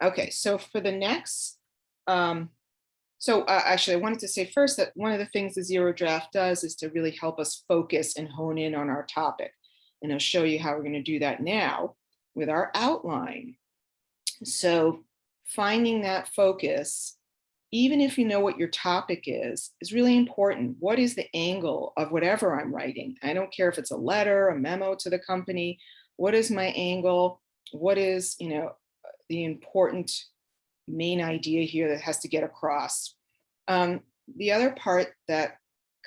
Okay, so for the next, um, actually, I wanted to say first that one of the things the zero draft does is to really help us focus and hone in on our topic. And I'll show you how we're going to do that now with our outline. So finding that focus, even if you know what your topic is really important. What is the angle of whatever I'm writing? I don't care if it's a letter, a memo to the company. What is my angle? What is, the important main idea here that has to get across? The other part that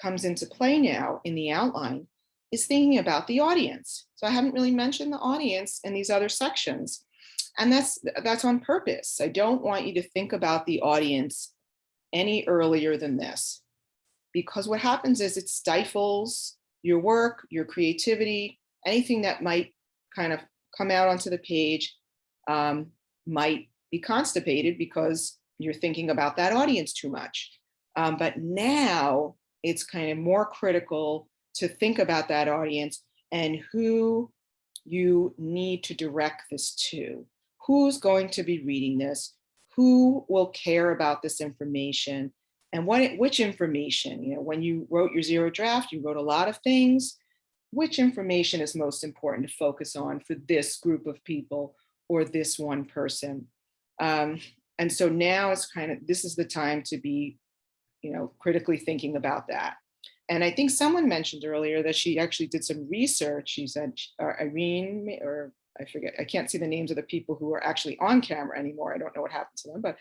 comes into play now in the outline is thinking about the audience. So I haven't really mentioned the audience in these other sections. And that's on purpose. I don't want you to think about the audience any earlier than this, because what happens is it stifles your work, your creativity, anything that might kind of come out onto the page might be constipated because you're thinking about that audience too much. But now it's kind of more critical to think about that audience and who you need to direct this to. Who's going to be reading this? Who will care about this information? And which information? When you wrote your zero draft, you wrote a lot of things. Which information is most important to focus on for this group of people or this one person? And so now it's this is the time to be, critically thinking about that. And I think someone mentioned earlier that she actually did some research. She said, Irene, or I forget, I can't see the names of the people who are actually on camera anymore. I don't know what happened to them, but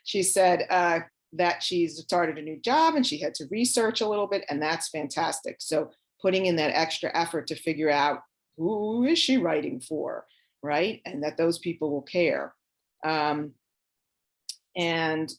she said that she's started a new job and she had to research a little bit, and that's fantastic. So putting in that extra effort to figure out who is she writing for, right? And that those people will care. And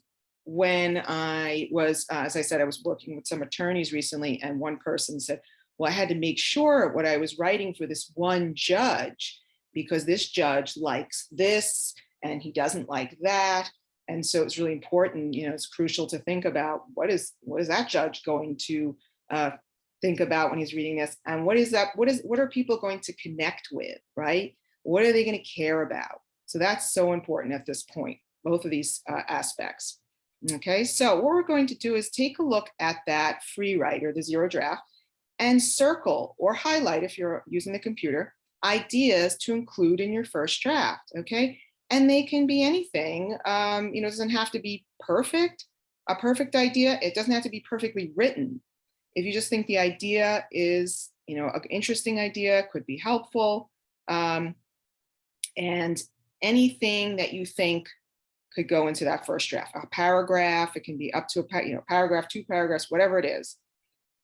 when I was, as I said, I was working with some attorneys recently, and one person said, well, I had to make sure what I was writing for this one judge, because this judge likes this and he doesn't like that. And so it's really important, it's crucial to think about what is that judge going to think about when he's reading this, and what are people going to connect with, right? What are they going to care about? So that's so important at this point, both of these aspects. Okay, so what we're going to do is take a look at that free write, or the zero draft, and circle or highlight, if you're using the computer, ideas to include in your first draft. Okay, and they can be anything. It doesn't have to be perfect, a perfect idea. It doesn't have to be perfectly written. If you just think the idea is, an interesting idea, could be helpful, and anything that you think could go into that first draft. A paragraph, it can be up to a paragraph, 2 paragraphs, whatever it is.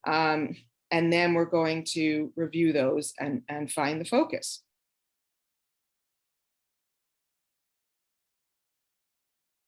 And then we're going to review those and find the focus.